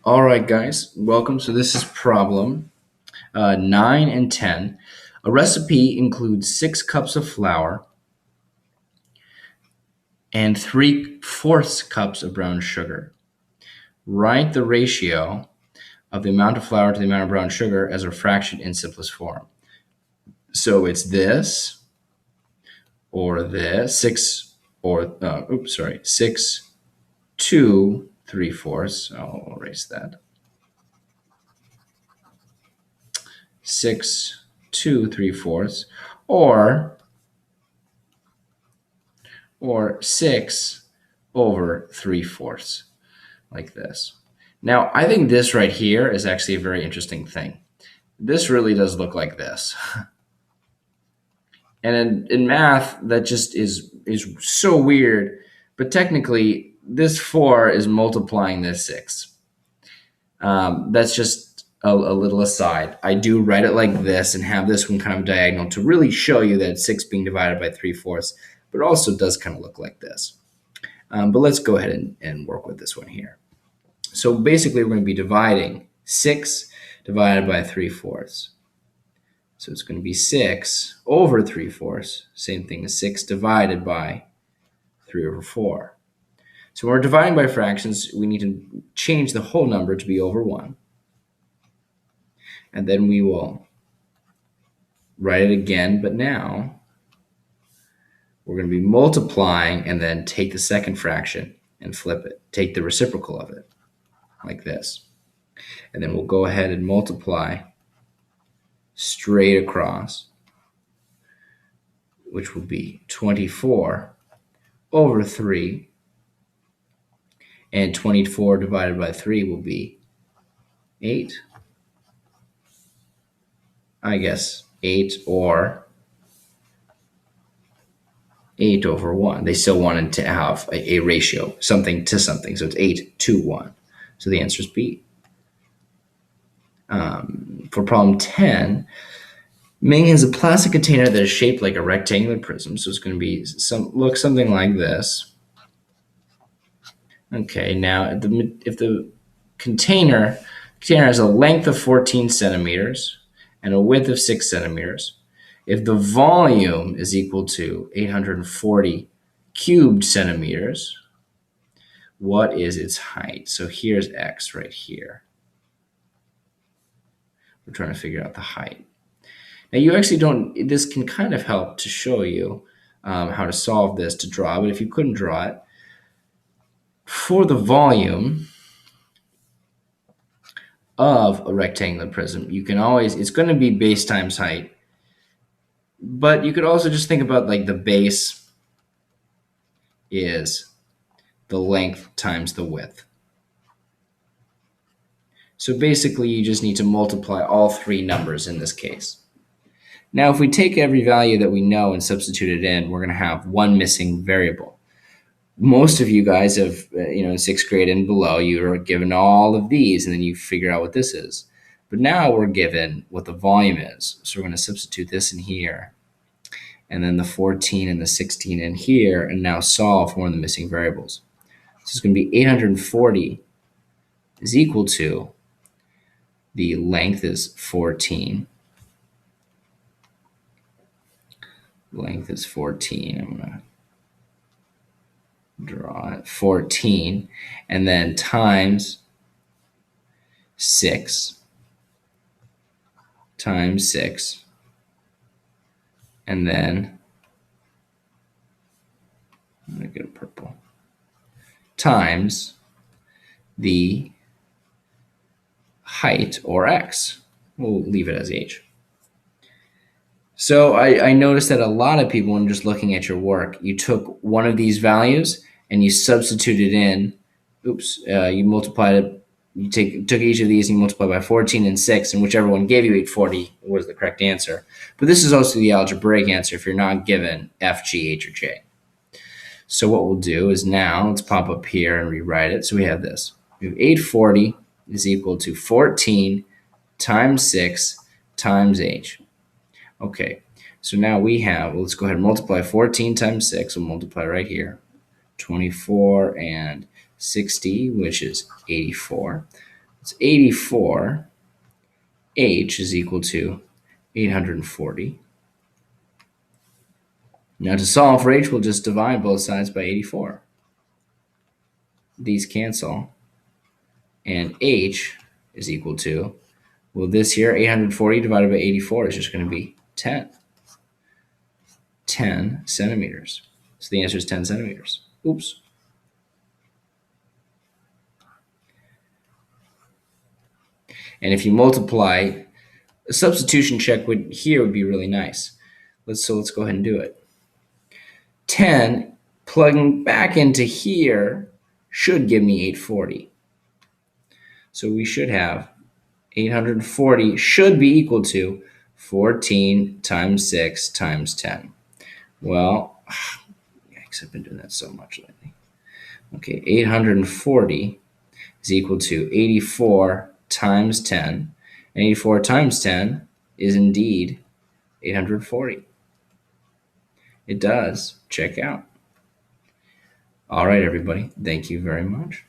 All right, guys, welcome. So this is problem 9 and 10. A recipe includes 6 cups of flour and 3/4 cups of brown sugar. Write the ratio of the amount of flour to the amount of brown sugar as a fraction in simplest form. So it's this or this, 6, 2, 3/4. I'll erase that. 6, 2, 3/4, or 6/3/4, like this. Now, I think this right here is actually a very interesting thing. This really does look like this. And in math, that just is so weird. But technically, this 4 is multiplying this 6. That's just a little aside. I do write it like this and have this one kind of diagonal to really show you that 6 being divided by 3/4, but it also does kind of look like this. But let's go ahead and work with this one here. So basically, we're going to be dividing 6 divided by 3/4. So it's going to be 6/3/4. Same thing as 6 divided by 3/4. So when we're dividing by fractions, we need to change the whole number to be over 1. And then we will write it again, but now we're going to be multiplying and then take the second fraction and flip it. Take the reciprocal of it, like this. And then we'll go ahead and multiply straight across, which will be 24/3. And 24 divided by 3 will be 8. I guess 8 or 8/1. They still wanted to have a ratio, something to something. So it's 8/1. So the answer is B. For problem 10, Ming has a plastic container that is shaped like a rectangular prism. So it's going to be something like this. Okay, now if the container has a length of 14 centimeters and a width of 6 centimeters, if the volume is equal to 840 cubed centimeters, what is its height? So here's x right here. We're trying to figure out the height. Now you actually don't, this can kind of help to show you how to solve this, to draw, but if you couldn't draw it, for the volume of a rectangular prism, you can always, it's going to be base times height, but you could also just think about like the base is the length times the width. So basically you just need to multiply all 3 numbers in this case. Now if we take every value that we know and substitute it in, we're going to have one missing variable. Most of you guys have, in 6th grade and below, you are given all of these and then you figure out what this is. But now we're given what the volume is. So we're going to substitute this in here, and then the 14 and the 16 in here, and now solve for one of the missing variables. So it's going to be 840 is equal to, the length is 14. Length is 14. I'm going to draw it, 14, and then times 6 times 6, and then I'm going to get a purple, times the height, or x. We'll leave it as h. So I noticed that a lot of people, when just looking at your work, you took one of these values and you substituted in, you multiplied it, you took each of these and you multiplied by 14 and 6, and whichever one gave you 840 was the correct answer. But this is also the algebraic answer if you're not given F, G, H, or J. So what we'll do is now, let's pop up here and rewrite it. So we have this. We have 840 is equal to 14 times 6 times H. Okay, so now we have, let's go ahead and multiply 14 times 6. We'll multiply right here. 24 and 60, which is 84. It's 84. H is equal to 840. Now to solve for H, we'll just divide both sides by 84. These cancel. And H is equal to, well, this here, 840 divided by 84 is just going to be 10. 10 centimeters. So the answer is 10 centimeters. Oops. And if you multiply, a substitution check would be really nice. Let's go ahead and do it. 10 plugging back into here should give me 840. So we should have 840 should be equal to 14 times 6 times 10. Well, yikes, I've been doing that so much lately. Okay, 840 is equal to 84 times 10. And 84 times 10 is indeed 840. It does. Check out. All right, everybody. Thank you very much.